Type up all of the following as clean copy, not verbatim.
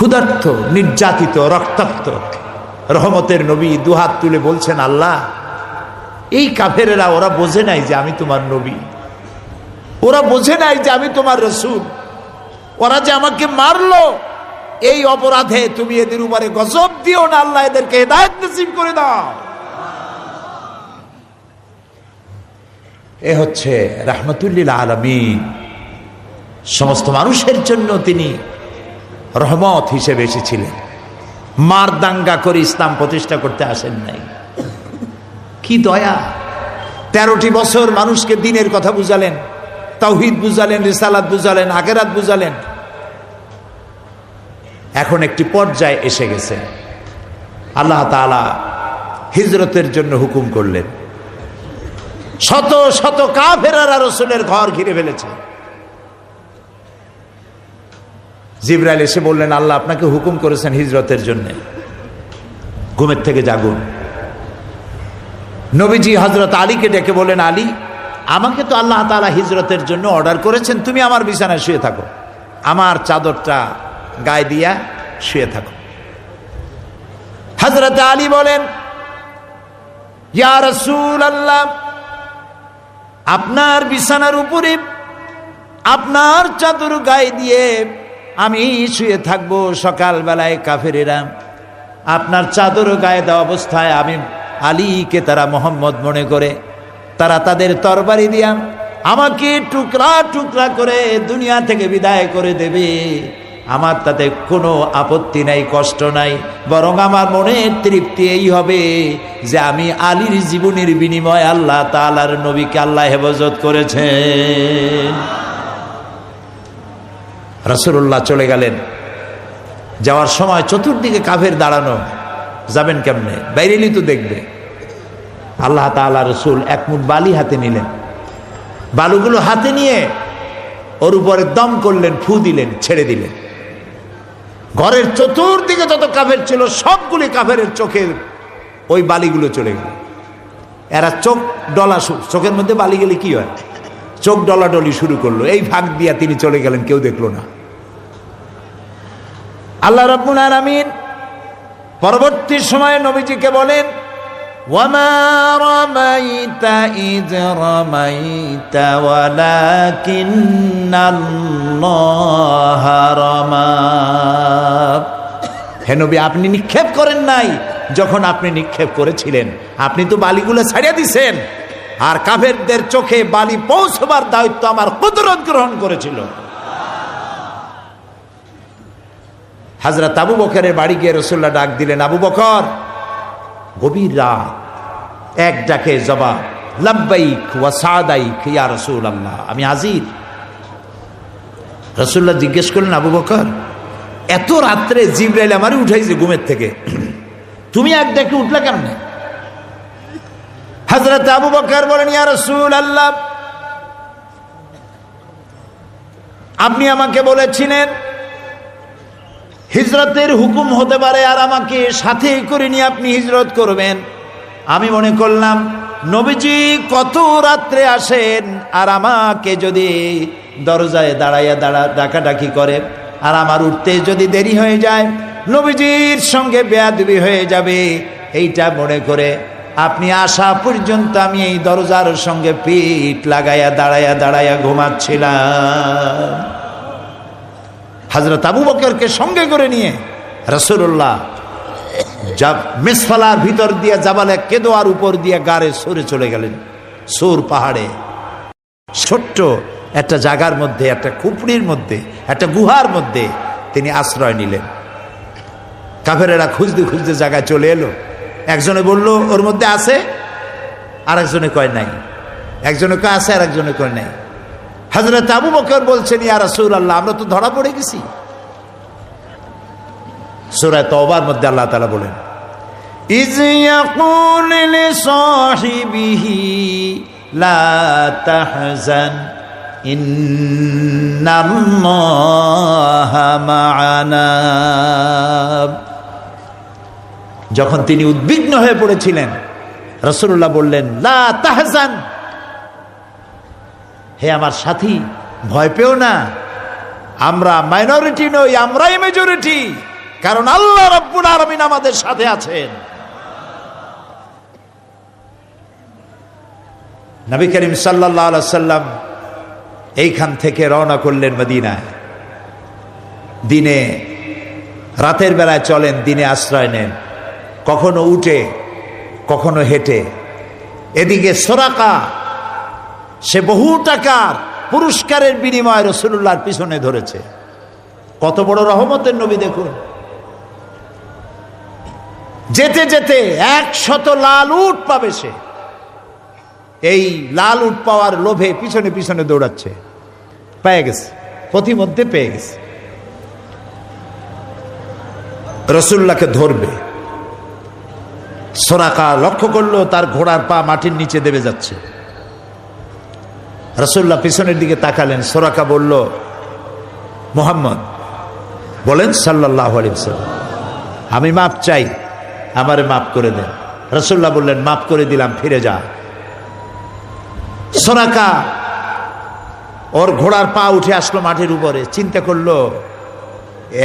ক্ষুধার্ত, নির্যাতিত, রক্তাক্ত রহমতের নবী দুহাত তুলে বলছেন, আল্লাহ, এই কাফেরেরা ওরা বোঝে নাই যে আমি তোমার নবী, ওরা বোঝে নাই যে আমি তোমার রাসূল, ওরা যে আমাকে মারলো, এই অপরাধে তুমি এদের উপরে গজব দিও না আল্লাহ, এদেরকে হেদায়েত নসিব করে দাও। এ হচ্ছে রাহমাতুল্লিল আলামিন, সমস্ত মানুষের জন্য তিনি রহমত হিসেবে এসেছিলেন। মার দাঙ্গা করে ইসলাম প্রতিষ্ঠা করতে আসেন নাই। কি দয়া! 13টি বছর মানুষকে দ্বীনের কথা বুঝালেন, তাওহীদ বুঝালেন, রিসালাত বুঝালেন, আখিরাত বুঝালেন। এখন একটি পর্যায়ে এসে গেছে, আল্লাহ তাআলা হিজরতের জন্য হুকুম করলেন। শত শত কাফেররা রাসূলের ঘর ঘিরে ফেলেছে। জিবরাইল এসে বললেন, আল্লাহ আপনাকে হুকুম করেছেন হিজরতের জন্য, ঘুমের থেকে জাগুন। নবীজি হযরত আলীকে ডেকে বলেন, আলী, আমাকে তো আল্লাহ তাআলা হিজরতের জন্য অর্ডার করেছেন, তুমি আমার বিছানায় শুয়ে থাকো, আমার চাদরটা গায়ে দিয়া শুয়ে থাকো। হযরত আলী বলেন, ইয়া রাসূলুল্লাহ, আপনার বিছানার উপরে আপনার চাদর গায়ে দিয়ে আমি শুয়ে থাকবো। সকালবেলায় কাফেরেরা আপনার চাদর গায়ে দেওয়া অবস্থায় আমি আলীকে তারা মোহাম্মদ মনে করে তারা তাদের তরবারি দিয়া আমাকে টুকরা টুকরা করে দুনিয়া থেকে বিদায় করে দেবে। আমার তাতে কোনো আপত্তি নাই, কষ্ট নাই, বরং আমার মনের তৃপ্তি এই হবে যে আমি আলীর জীবনের বিনিময়ে আল্লাহ তাআলার নবীকে আল্লাহ হেফাজত করেছেন। রাসূলুল্লাহ চলে গেলেন। যাওয়ার সময় চতুর্দিকে কাফের দাঁড়ানো, যাবেন কেমনে? বাইরেলি তো দেখবে। আল্লাহ তাআলা রাসূল এক মুঠ বালি হাতে নিলেন, বালুগুলো হাতে নিয়ে ওর উপরে দম করলেন, ফু দিলেন, ছেড়ে দিলেন। ঘরের চতুর্দিকে যত কাফের ছিল সবগুলি কাফেরের চোখে ওই বালিগুলো চলে গেল। এরা চোখ ডলা, চোখের মধ্যে বালি গেলে কি হয়, চোখ ডলাডলি শুরু করলো। এই ভাগ দিয়া তিনি চলে গেলেন, কেউ দেখলো না। আল্লাহ রাব্বুল আলামিন পরবর্তী সময়ে নবীজিকে বলেন, ওয়ামা রামাইতা ইয রামাইতা ওয়ালাকিন্নাল্লাহা রামা। হে নবী, আপনি নিক্ষেপ করেন নাই যখন আপনি নিক্ষেপ করেছিলেন, আপনি তো বালিগুলো ছাড়িয়ে দিছেন, আর কাফেরদের চোখে বালি পৌঁছবার দায়িত্ব আমার কুদরত গ্রহণ করেছিল। হযরত আবু বকরের বাড়ি গিয়ে রাসূলুল্লাহ ডাক দিলেন, আবু বকর। গভীর রাত, এক ডাকে জবাব, লাব্বাইক ওয়া সাদাইক ইয়া রাসূলুল্লাহ, আমি হাজির। রাসূলুল্লাহ জিজ্ঞেস করলেন, আবু বকর, এত রাত্রে জিবরাইল আমারে উঠাইছে ঘুমের থেকে, তুমি এক ডাকে উঠলা কেমনে? হযরত আবু বকর বলেন, ইয়া রাসূলুল্লাহ, আপনি আমাকে বলেছিলেন হিজরতের হুকুম হতে পারে আর আমাকে সাথে করে নিয়ে আপনি হিজরত করবেন। আমি মনে করলাম নবীজি কত রাত্রে আসেন, আর আমাকে যদি দরজায় দাঁড়াইয়া ডাকাডাকি করে আর আমার উঠতে যদি দেরি হয়ে যায়, নবীজির সঙ্গে বেয়াদবি হয়ে যাবে, এইটা মনে করে আপনি আসা পর্যন্ত আমি এই দরজার সঙ্গে পিঠ লাগাইয়া দাঁড়াইয়া ঘুমাচ্ছিলাম। হযরত আবু বকরকে সঙ্গে করে নিয়ে রাসূলুল্লাহ মেসফালার ভিতর দিয়ে জাবালে কেদোয়ার উপর দিয়ে গাড়ে সরে চলে গেলেন। সূর পাহাড়ে ছোট্ট একটা জায়গার মধ্যে, একটা খুপড়ির মধ্যে, একটা গুহার মধ্যে তিনি আশ্রয় নিলেন। কাফেরেরা খুঁজতে খুঁজতে জায়গায় চলে এলো। একজনে বলল ওর মধ্যে আছে, আর একজনে কয় নাই, একজনে কয় আছে, আর একজনে কয় নাই। হযরত আবু বকর বলছেন, ইয়া রাসূলুল্লাহ, আমরা তো ধরা পড়ে গেছি। সূরা তাওবার মধ্যে আল্লাহ তাআলা বলেন, ইয ইয়াকুল লিসাহিবিহি লা তাহজান ইন্নাল্লাহা মা'ানা। যখন তিনি উদ্বিগ্ন হয়ে পড়েছিলেন, রাসূলুল্লাহ বললেন, লা তাহজান, হে আমার সাথী, ভয় পেও না, আমরা মাইনরিটি নই, আমরাই মেজরিটি। কারণ আল্লাহ রাব্বুল আলামিন আমাদের সাথে আছেন। নবী করিম সাল্লাল্লাহু আলাইহি ওয়াসাল্লাম এইখান থেকে রওনা করলেন মদিনায়। দিনে রাতের বেলায় চলেন, দিনে আশ্রয় নেন, কখনো উঠে কখনো হেঁটে। এদিকে সুরাকা, সে বহু টাকার পুরস্কারের বিনিময়ে রাসূলুল্লাহর পিছনে ধরেছে। কত বড় রহমতের নবী দেখুন। যেতে যেতে 100 লাল উট পাবে সে। এই লাল উট পাওয়ার লোভে পিছনে পিছনে দৌড়াচ্ছে। পেয়ে গেছে, পথিমধ্যে পেয়ে গেছে। রাসূলুল্লাহকে ধরবে। সুরাকা লক্ষ্য করলো তার ঘোড়ার পা মাটির নিচে দেবে যাচ্ছে। রাসূলুল্লাহ পিছনের দিকে তাকালেন। সুরাকা বলল, মুহাম্মদ বলেন সাল্লাল্লাহু আলাইহি ওয়াসাল্লাম, আমি মাপ চাই, আমারে মাফ করে দেন। রাসূলুল্লাহ বললেন, মাফ করে দিলাম, ফিরে যা। সুরাকা ওর ঘোড়ার পা উঠে আসলো মাটির উপরে। চিন্তা করলো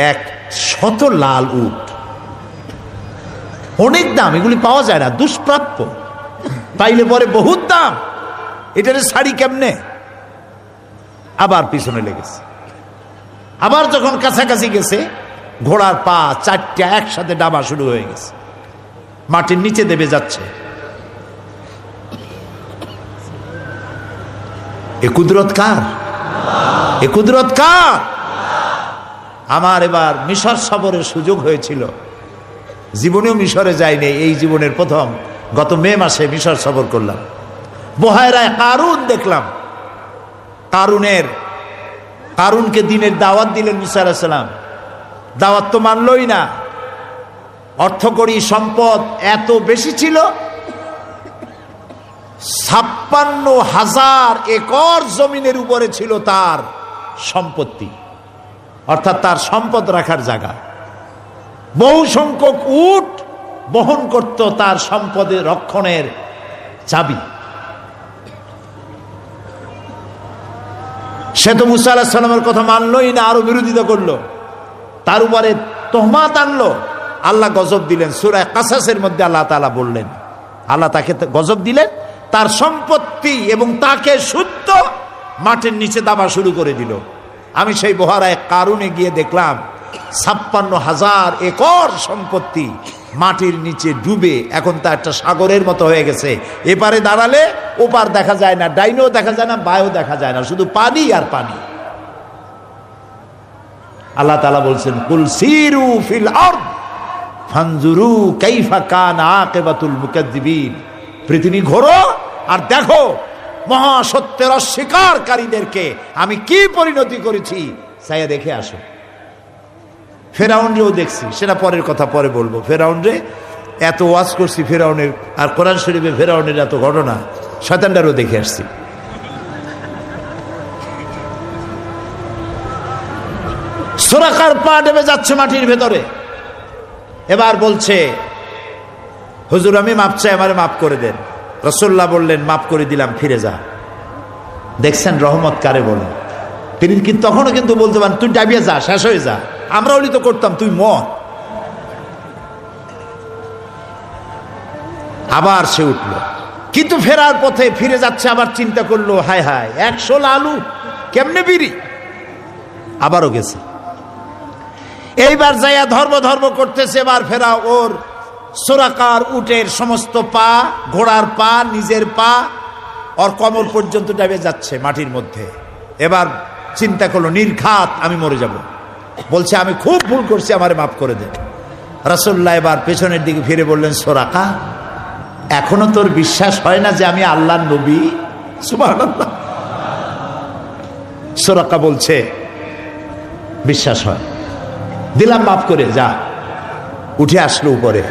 100 লাল উট, অনেক দাম, এগুলি পাওয়া যায় না, দুষ্প্রাপ্য, পাইলে পরে বহুত দাম, এটারে ছাড়ি কেমনে। আবার পিছনে লেগেছে। আবার যখন কাছাকাছি গেছে, ঘোড়ার পা 4টা একসাথে ডাবা শুরু হয়ে গেছে, মাটির নিচে দেবে যাচ্ছে। এ কুদরত কার? এ কুদরত কার? আমার এবার মিশর সফরের সুযোগ হয়েছিল। জীবনেও মিশরে যাইনি, এই জীবনের প্রথম গত মে মাসে মিশর সফর করলাম। বহায়রায় কারুন দেখলাম। কারুনকে দিনের দাওয়াত দিলেন মুসা আলাইহিস সালাম। দাওয়াত তো মানলই না। অর্থকড়ি সম্পদ এত বেশি ছিল, 56,000 একর জমিনের উপরে ছিল তার সম্পত্তি, অর্থাৎ তার সম্পদ রাখার জায়গা। বহু সংখ্যক উট বহন করত তার সম্পদের রক্ষণের চাবি। সে তো মুসা আলাইহিস সালামের কথা মানলই না, আরো বিরোধিতা করলো, তার উপরে তোহমাত আনলো। আল্লাহ গজব দিলেন। সূরা কাসাসের মধ্যে আল্লাহ তাআলা বললেন, আল্লাহ তাকে গজব দিলেন, তার সম্পত্তি এবং তাকে শুদ্ধ মাটির নিচে দাবা শুরু করে দিল। আমি সেই বহারায় কারুনে গিয়ে দেখলাম 56,000 একর সম্পত্তি মাটির নিচে ডুবে এখন তা একটা সাগরের মতো হয়ে গেছে। এপারে দাঁড়ালে ওপার দেখা যায় না, ডাইনেও দেখা যায় না, বাঁয়েও দেখা যায় না, শুধু পানি আর পানি। আল্লাহ তাআলা বলছেন, কুল সিরু ফিল আরদ ফানজুরু কাইফা কানা আকিবাতুল মুকাজ্জিবিন। পৃথিবী ঘোরো আর দেখো মহাসত্যের অস্বীকারীদেরকে আমি কি পরিণতি করেছি, চাইয়া দেখে আসো। ফেরাউনরেও দেখছি, সেটা পরের কথা, পরে বলবো। ফেরাউনরে এত ওয়াজ করছি, ফেরাউনের আর কোরআন শরীফে ফেরাউনের এত ঘটনা, শয়তানটারও দেখে আসছি। সুরাকার পা ডেবে যাচ্ছে মাটির ভেতরে। এবার বলছে, হুজুর আমি মাপ চাই, আমারে মাফ করে দেন। রাসূলুল্লাহ বললেন, মাফ করে দিলাম, ফিরে যা। দেখছেন রহমত কারে বলে। তিনি কিন্তু তখনও কিন্তু বলতে পারেন, তুই ডাবিয়ে যা, শেষ হয়ে যা, আমরা ওলি তো করতাম, তুই মর। আবার সে উঠল, কিন্তু ফেরার পথে ফিরে যাচ্ছে, আবার চিন্তা করলো, হায় হায় 100 লালু কেমনে বিড়ি। আবারও গেছে। এইবার যাইয়া ধর্ম করতেছে। এবার ফেরা ওর সুরাকার উটের সমস্ত পা, ঘোড়ার পা, নিজের পা, ওর কোমর পর্যন্ত ডাবে যাচ্ছে মাটির মধ্যে। এবার চিন্তা করলো, নির্ঘাত আমি মরে যাব। বলছে, আমি খুব ভুল করছি, আমারে মাফ করে দেন। রাসূলুল্লাহ এবার পেছনের দিকে ফিরে বললেন, সুরাকা এখনো তোর বিশ্বাস হয় না যে আমি আল্লাহর নবী? সুবহানাল্লাহ। সুরাকা বলছে, বিশ্বাস হয়। দিলাম মাফ করে, যা। উঠে আসলো উপরে।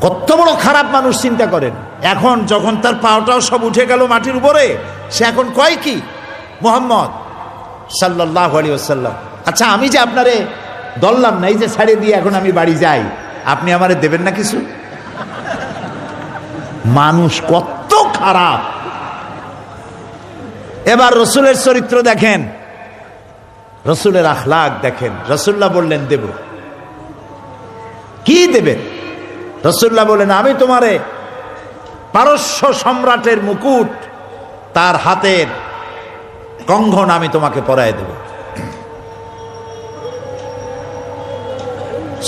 কত বড় খারাপ মানুষ চিন্তা করেন। এখন যখন তার পাওটাও সব উঠে গেল মাটির উপরে, সে এখন কয় কি, মুহাম্মদ সাল্লাল্লাহু আলাইহি ওয়াসাল্লাম, আচ্ছা আমি যে আপনারে দললাম না, এই যে ছাড়িয়ে দিয়ে এখন আমি বাড়ি যাই, আপনি আমারে দেবেন না কিছু? মানুষ কত খারাপ। এবার রসুলের চরিত্র দেখেন, রসুলের আখলাক দেখেন। রাসূলুল্লাহ বললেন দেব, কি দেবেন? রাসূলুল্লাহ বলেন, আমি তোমারে পারস্য সম্রাটের মুকুট, তার হাতের কঙ্গন আমি তোমাকে পরায় দেব।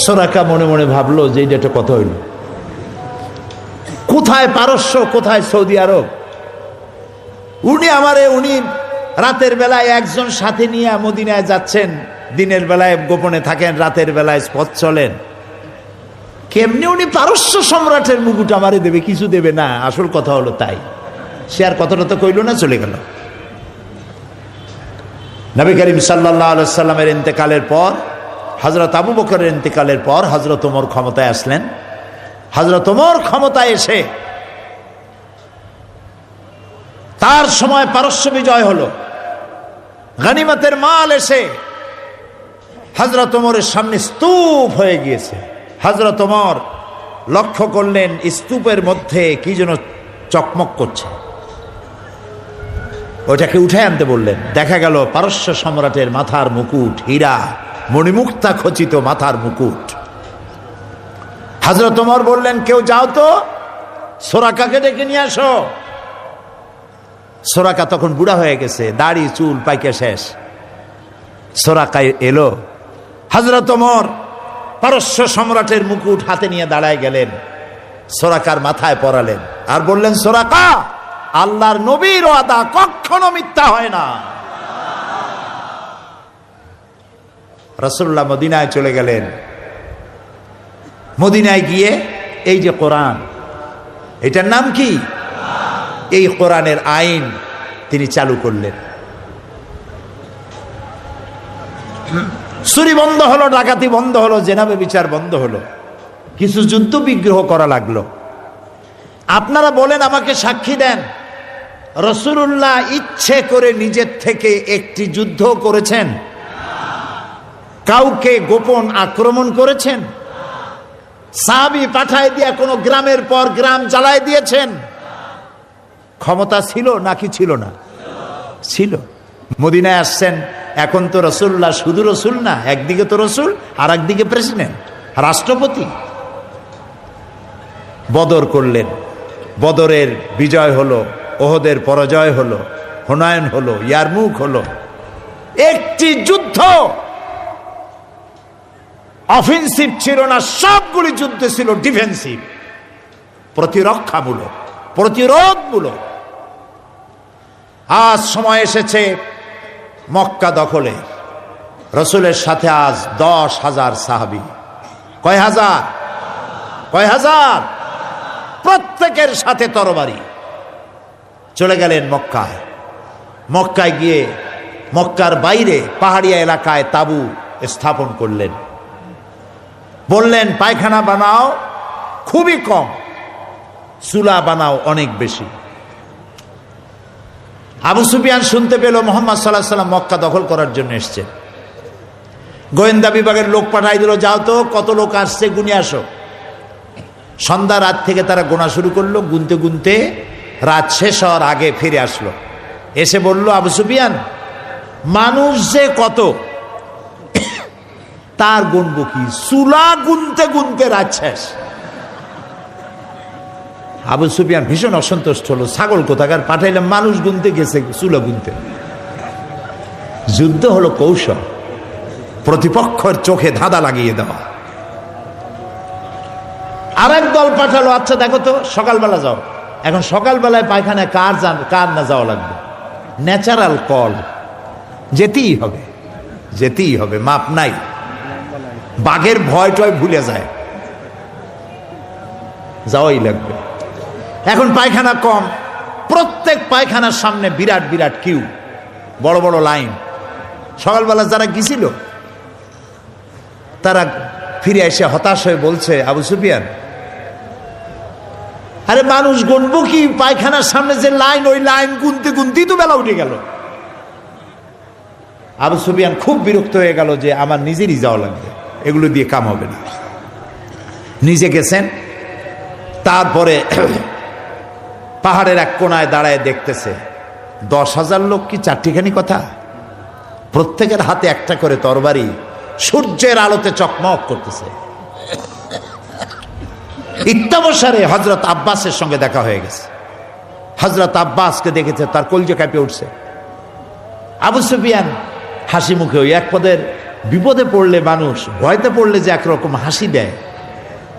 সুরাকা মনে মনে ভাবলো যে এটা কত হইল, কোথায় পারস্য, কোথায় সৌদি আরব? উনি রাতের বেলায় একজন সাথে নিয়ে মদিনায় যাচ্ছেন, দিনের বেলায় গোপনে থাকেন, রাতের বেলায় পথ চলেন। কেমনি উনি পারস্য সম্রাটের মুকুট আমারে দেবে? কিছু দেবে না। আসল কথা হলো তাই। সে আর কথাটা তো কইল না, চলে গেল। নবী করিম সাল্লাল্লাহু আলাইহি ওয়াসাল্লামের ইন্তেকালের পর, হযরত আবু বকরের ইন্তেকালের পর হযরত ওমর ক্ষমতায় আসলেন। হযরত ওমর ক্ষমতায় এসে তার সময় পারস্য বিজয় হলো, গনিমতের মাল এসে হযরত ওমরের সামনে স্তূপ হয়ে গিয়েছে। হযরত ওমর লক্ষ্য করলেন স্তূপের মধ্যে কি যেন চকমক করছে, ওটাকে উঠে আনতে বললেন। দেখা গেল পারস্য সম্রাটের মাথার মুকুট, হীরা মণিমুক্তা খচিত মাথার মুকুট। হযরত ওমর বললেন, কেউ যাও তো, সোরাকাকে ডেকে নিয়ে আসো। সোরাকা তখন বুড়া হয়ে গেছে, দাড়ি চুল পাইকে শেষ। সোরাকা এলো। হযরত ওমর পারস্য সম্রাটের মুকুট হাতে নিয়ে দাঁড়ায় গেলেন, সোরাকার মাথায় পরালেন, আর বললেন, সোরাকা, আল্লাহর নবীর ওয়াদা কখনো মিথ্যা হয় না। রাসূলুল্লাহ মদিনায় চলে গেলেন। মদিনায় গিয়ে এই যে কোরআন, এটার নাম কি? এই কোরআনের আইন তিনি চালু করলেন। চুরি বন্ধ হলো, ডাকাতি বন্ধ হলো, জেনাবে বিচার বন্ধ হলো, কিছু যুদ্ধ বিগ্রহ করা লাগলো। আপনারা বলেন, আমাকে সাক্ষী দেন, রাসূলুল্লাহ ইচ্ছে করে নিজের থেকে একটি যুদ্ধ করেছেন? কাউকে গোপন আক্রমণ করেছেন? সাহাবী পাঠায় দিয়া কোন গ্রামের পর গ্রাম জ্বালায় দিয়েছেন? ক্ষমতা ছিল নাকি ছিল না? ছিল। মদিনায় আসছেন, এখন তো রাসূলুল্লাহ শুধু রাসূল না, একদিকে তো রাসূল আর একদিকে প্রেসিডেন্ট, রাষ্ট্রপতি। বদর করলেন, বদরের বিজয় হলো, ওহদের পরাজয় হলো, হুনায়ন হলো, ইয়ারমুক হলো। একটি যুদ্ধ অফেন্সিভ ছিল না, সবগুলি যুদ্ধ ছিল ডিফেন্সিভ, প্রতিরক্ষামূলক, প্রতিরোধমূলক। আজ সময় এসেছে মক্কা দখলে। রাসূলের সাথে আজ 10,000 সাহাবী। কয় হাজার? কয় হাজার? প্রত্যেকের সাথে তরবারি। চলে গেলেন মক্কায়। মক্কায় গিয়ে মক্কার বাইরে পাহাড়িয়া এলাকায় তাঁবু স্থাপন করলেন। বললেন, পায়খানা বানাও খুবই কম, চুলা বানাও অনেক বেশি। আবু সুফিয়ান শুনতে পেল মুহাম্মদ সাল্লাল্লাহু আলাইহি ওয়াসাল্লাম মক্কা দখল করার জন্য এসেছেন। গোয়েন্দা বিভাগের লোক পাঠাই দিল, যাও তো কত লোক আসছে গুনে আসো। সন্ধ্যা রাত থেকে তারা গোনা শুরু করলো, গুনতে গুনতে রাত শেষ হওয়ার আগে ফিরে আসলো। এসে বলল, আবু সুফিয়ান, মানুষ যে কত তার গুনবো কি? চুলা গুনতে গুনতে রাত শেষ। আবু সুফিয়ান ভীষণ অসন্তুষ্ট হলো, ছাগল কোথাকার পাঠাইলাম, মানুষ গুনতে গেছে চুলা গুনতে। যুদ্ধ হলো কৌশল, প্রতিপক্ষের চোখে ধাঁধা লাগিয়ে দেওয়া। আরেক দল পাঠালো, আচ্ছা দেখো তো, সকালবেলা যাও। এখন সকালবেলায় পায়খানায় কার না যাওয়া লাগবে? ন্যাচারাল কল, যেতেই হবে, যেতেই হবে, মাপ নাই। বাঘের ভয় টয় ভুলে যায়, যাওয়াই লাগবে। এখন পায়খানা কম, প্রত্যেক পায়খানার সামনে বিরাট বিরাট কিউ, বড় বড় লাইন। সকালবেলা যারা গেছিল তারা ফিরে এসে হতাশ হয়ে বলছে, আবু সুফিয়ান, আরে মানুষ গুনবো কি? পায়খানার সামনে যে লাইন, ওই লাইন গুনতে গুনতেই তো বেলা উঠে গেল। আবু সুফিয়ান খুব বিরক্ত হয়ে গেল যে আমার নিজেরই যাওয়া লাগবে, এগুলো দিয়ে কাম হবে না। নিজে গেছেন। তারপরে পাহাড়ের এক কোনায় দাঁড়ায় দেখতেছে 10,000 লোক কি চারটিখানি কথা? প্রত্যেকের হাতে একটা করে তরবারি, সূর্যের আলোতে চকমক করতেছে। ইত্যাবসারে হযরত আব্বাসের সঙ্গে দেখা হয়ে গেছে। হযরত আব্বাসকে দেখেছে, তার কলিজা কাঁপে উঠছে। আবু সুফিয়ান হাসি মুখে, ওই এক পদের বিপদে পড়লে মানুষ ভয়তে পড়লে যে একরকম হাসি দেয়,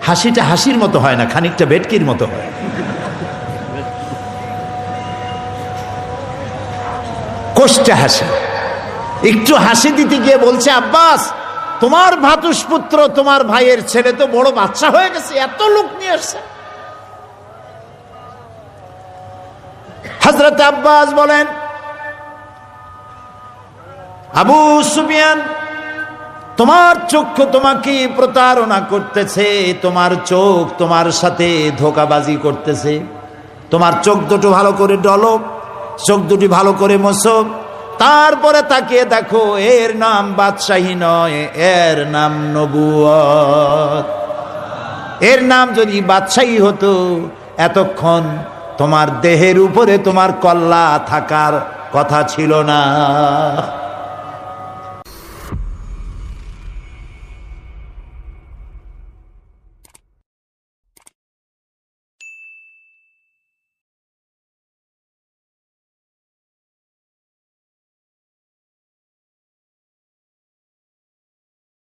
হাসিটা হাসির মতো হয় না, খানিকটা ভেটকির মতো হয়। কষ্টে হাসি, একটু হাসি দিতে গিয়ে বলছে, আব্বাস তোমার ভ্রাতুষ্পুত্র, তোমার ভাইয়ের ছেলে তো বড় বাচ্চা হয়ে গেছে, এত লোক নিয়ে আসছে। হযরত আব্বাস বলেন, আবু সুফিয়ান তোমার চক্ষু তোমাকে প্রতারণা করতেছে, তোমার চোখ তোমার সাথে ধোঁকাবাজি করতেছে। তোমার চোখ দুটো ভালো করে ডলো, চোখ দুটি ভালো করে মোছো, তারপরে তাকিয়ে দেখো, এর নাম বাদশাহী নয়, এর নাম নবুয়ত। এর নাম যদি বাদশাহী হতো, এতক্ষণ তোমার দেহের উপরে তোমার কল্লা থাকার কথা ছিল না।